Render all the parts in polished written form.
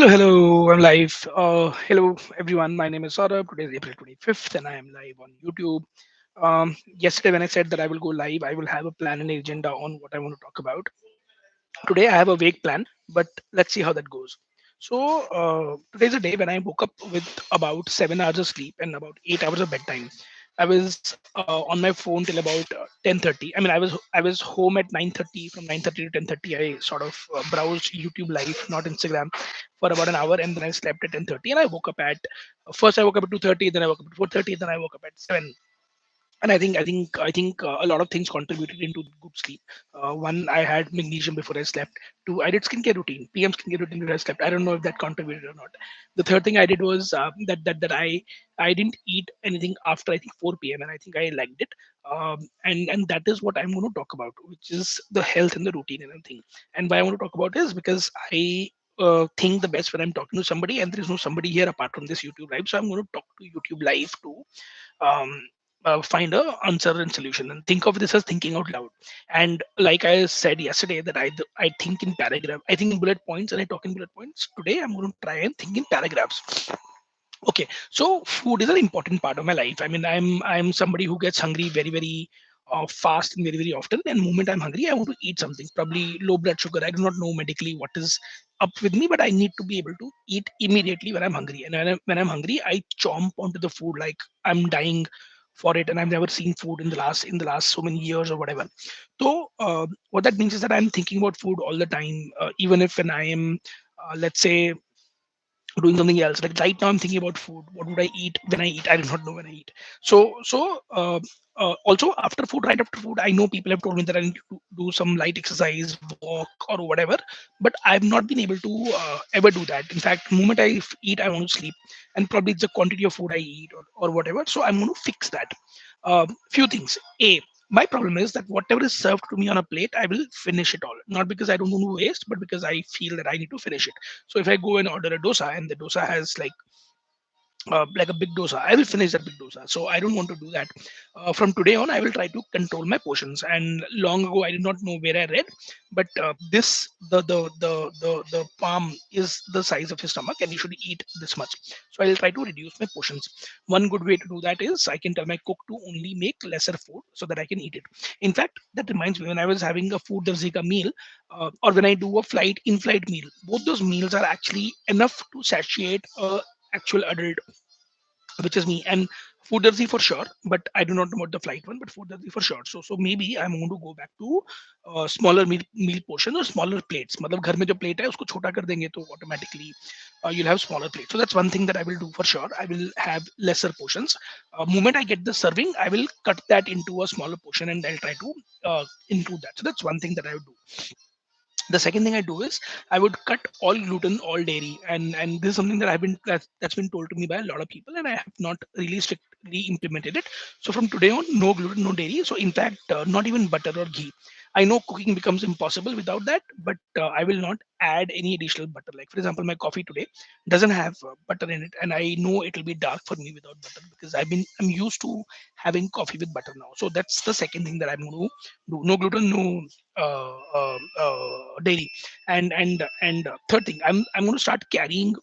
Hello, I'm live. Hello, everyone. My name is Saurabh. Today is April 25th, and I am live on YouTube. Yesterday, when I said that I will go live, I will have a plan and agenda on what I want to talk about. Today, I have a vague plan, but let's see how that goes. So, today's a day when I woke up with about 7 hours of sleep and about 8 hours of bedtime. I was on my phone till about 10:30. I mean, I was home at 9:30. From 9:30 to 10:30, I sort of browsed YouTube Live, not Instagram, for about an hour, and then I slept at 10:30. And I woke up at first I woke up at 2:30, then I woke up at 4:30, then I woke up at 7. And I think a lot of things contributed into good sleep. One, I had magnesium before I slept. Two, I did skincare routine, PM skincare routine before I slept. I don't know if that contributed or not. The third thing I did was that I didn't eat anything after I think 4 p.m. and I think I liked it. And that is what I'm going to talk about, which is the health and the routine and everything. And why I want to talk about is because I think the best when I'm talking to somebody, and there is no somebody here apart from this YouTube live. So I'm going to talk to YouTube live to um, find a answer and solution, and think of this as thinking out loud. And like I said yesterday, that I think in paragraph, I think in bullet points, and I talk in bullet points. Today I'm going to try and think in paragraphs. Okay, so food is an important part of my life. I mean, I'm somebody who gets hungry very fast and very often. And the moment I'm hungry, I want to eat something. Probably low blood sugar. I do not know medically what is up with me, but I need to be able to eat immediately when I'm hungry. And when I'm hungry, I chomp onto the food like I'm dying for it. And I've never seen food in the last so many years or whatever. So what that means is that I'm thinking about food all the time, even if when I am, let's say, doing something else. Like right now I'm thinking about food. What would I eat when I eat? I do not know when I eat. So also after food, right after food, I know people have told me that I need to do some light exercise, walk or whatever, but I've not been able to ever do that. In fact, the moment I eat, I want to sleep. And probably it's the quantity of food I eat, or whatever. So I'm going to fix that. Few things. My problem is that whatever is served to me on a plate, I will finish it all. Not because I don't want to waste, but because I feel that I need to finish it. So if I go and order a dosa, and the dosa has like a big dosa, I will finish that big dosa. So I don't want to do that. From today on, I will try to control my portions. And long ago, I did not know where I read, but this the palm is the size of his stomach, and you should eat this much. So I will try to reduce my portions. One good way to do that is I can tell my cook to only make lesser food so that I can eat it. In fact, that reminds me, when I was having a food Davzika meal, or when I do a flight in-flight meal, both those meals are actually enough to satiate a actual adult, which is me. And food delivery for sure, but I do not know about the flight one, but food delivery for sure. So maybe I'm going to go back to smaller meal portion or smaller plates. मतलब घर में जो plate है उसको छोटा कर देंगे तो automatically you'll have smaller plates. So that's one thing that I will do for sure. I will have lesser portions. Moment I get the serving, I will cut that into a smaller portion, and I'll try to include that. So that's one thing that I would do. The second thing I do is I would cut all gluten, all dairy, and this is something that that's been told to me by a lot of people, and I have not really strictly implemented it. So from today on, no gluten, no dairy. So in fact, not even butter or ghee. I know cooking becomes impossible without that, but I will not add any additional butter. Like for example, my coffee today doesn't have butter in it, and I know it will be dark for me without butter because I'm used to having coffee with butter now. So that's the second thing that I'm going to do. No gluten, no dairy. And third thing, I'm going to start carrying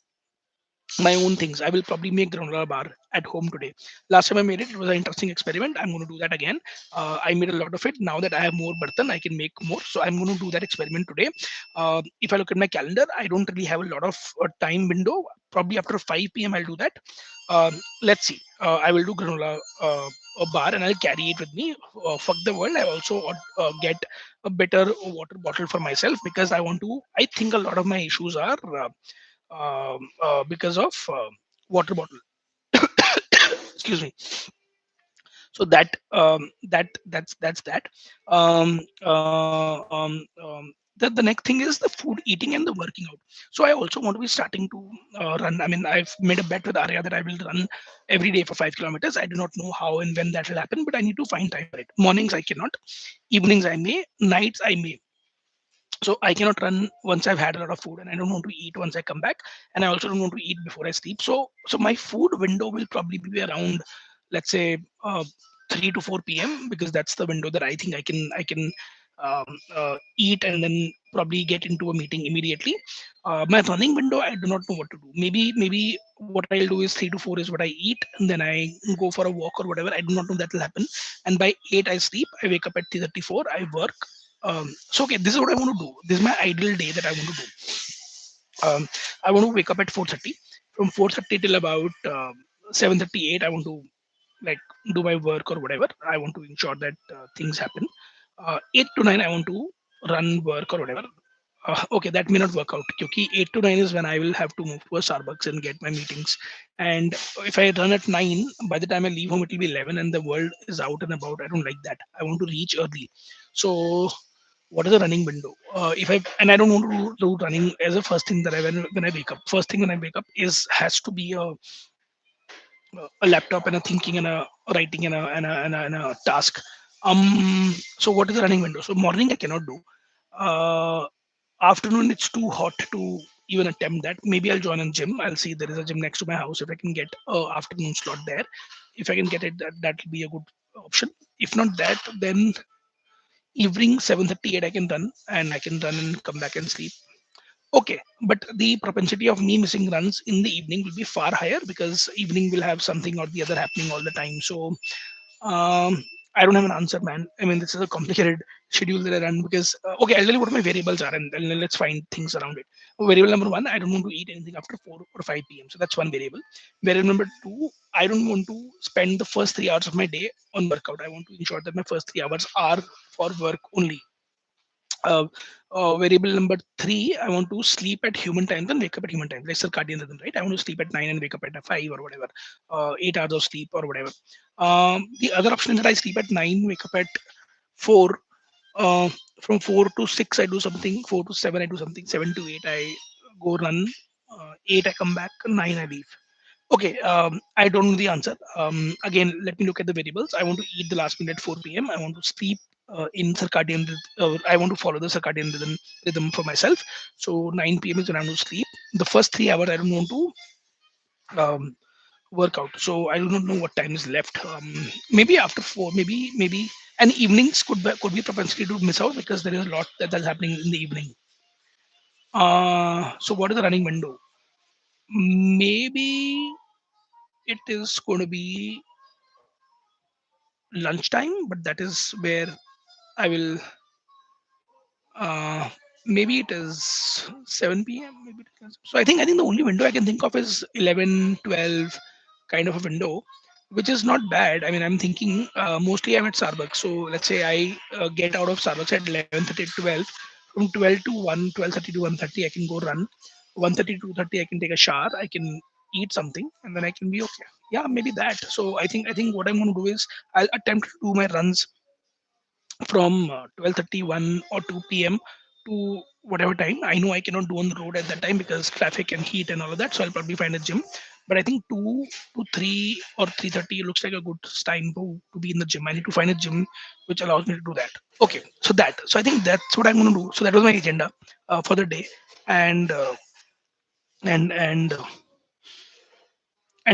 my own things. I will probably make granola bar at home today. Last time I made it, it was an interesting experiment. I'm going to do that again. I made a lot of it. Now that I have more burtan, I can make more. So I'm going to do that experiment today. If I look at my calendar, I don't really have a lot of time window. Probably after 5 p.m. I'll do that. Let's see. I will do granola a bar, and I'll carry it with me. Fuck the world. I also get a better water bottle for myself because I want to. I think a lot of my issues are because of water bottle. Excuse me. So that's that. um, uh, um, um, the next thing is the food eating and the working out. So I also want to be starting to run. I mean, I've made a bet with Arya that I will run every day for 5 kilometers. I do not know how and when that will happen, but I need to find time for it. Mornings I cannot, evenings I may, nights I may. So I cannot run once I've had a lot of food, and I don't want to eat once I come back, and I also don't want to eat before I sleep. So my food window will probably be around, let's say, 3 to 4 p.m., because that's the window that I think I can eat and then probably get into a meeting immediately. My running window, I do not know what to do. Maybe what I'll do is 3 to 4 is what I eat, and then I go for a walk or whatever. I do not know that will happen. And by 8 I sleep. I wake up at 3:34. I work. So okay, this is what I want to do. This is my ideal day that I want to do. I want to wake up at 4:30. From 4:30 till about 7:38, I want to like do my work or whatever. I want to ensure that things happen. 8 to 9, I want to run work or whatever. Okay, that may not work out. Because 8 to 9 is when I will have to move to a Starbucks and get my meetings. And if I run at 9, by the time I leave home, it will be 11, and the world is out and about. I don't like that. I want to reach early. So what is the running window? If I and I don't want to do running as a first thing that when I wake up. First thing when I wake up is has to be a laptop and a thinking and a writing and a task. So what is the running window? So morning I cannot do. Uh, Afternoon it's too hot to even attempt that. Maybe I'll join a gym. I'll see there is a gym next to my house. If I can get a afternoon slot there, if I can get it, that will be a good option. If not that, then evening 7:38 I can run, and I can run and come back and sleep. Okay, but the propensity of me missing runs in the evening will be far higher because evening will have something or the other happening all the time. So um, I don't have an answer, man. I mean, this is a complicated schedule that I run because okay, I'll tell you what my variables are, and then let's find things around it. Variable number one, I don't want to eat anything after 4 or 5 p.m. So that's one variable. Variable number two, I don't want to spend the first 3 hours of my day on workout. I want to ensure that my first 3 hours are for work only. uh, Variable number three, I want to sleep at human time, then wake up at human time, like circadian rhythm, right? I want to sleep at 9 and wake up at 5 or whatever, 8 hours of sleep or whatever. The other option is that I sleep at 9, wake up at 4. Uh, from 4 to 6, I do something. 4 to 7, I do something. 7 to 8, I go run. 8, I come back. 9, I leave. Okay, I don't know the answer. Again, let me look at the variables. I want to eat the last meal at 4 p.m. I want to sleep in circadian. I want to follow the circadian rhythm for myself. So 9 p.m. is when I want to sleep. The first 3 hours, I don't want to work out. So I do not know what time is left. Maybe after 4, maybe. And evenings could be propensity to miss out because there is a lot that's happening in the evening. So what is the running window? Maybe it is going to be lunchtime, but that is where I will. Uh, Maybe it is 7 p.m. Maybe it is. So I think the only window I can think of is 11, 12, kind of a window, which is not bad. I mean, I'm thinking mostly I'm at Starbucks. So let's say I get out of Starbucks at 11:30 to 12. From 12 to 1, 12:30 to 1:30, I can go run. 1:30 to 2:30, I can take a shower. I can eat something, and then I can be okay. Yeah, maybe that. So I think what I'm going to do is I'll attempt to do my runs from 12:31 or 2 p.m. to whatever time. I know I cannot do on the road at that time because traffic and heat and all of that. So I'll probably find a gym. But I think 2 to 3 or 3:30 looks like a good time to be in the gym. I need to find a gym which allows me to do that. Okay, so that. So I think that's what I'm going to do. So that was my agenda for the day, and and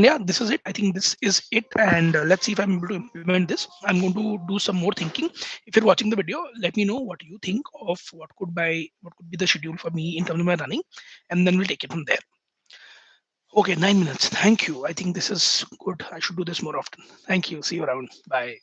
yeah, this is it. I think this is it, and let's see if I'm able to implement this. I'm going to do some more thinking. If you're watching the video, let me know what you think of what could be the schedule for me in terms of my running, and then we'll take it from there. Okay, 9 minutes. Thank you. I think this is good. I should do this more often. Thank you. See you around. Bye.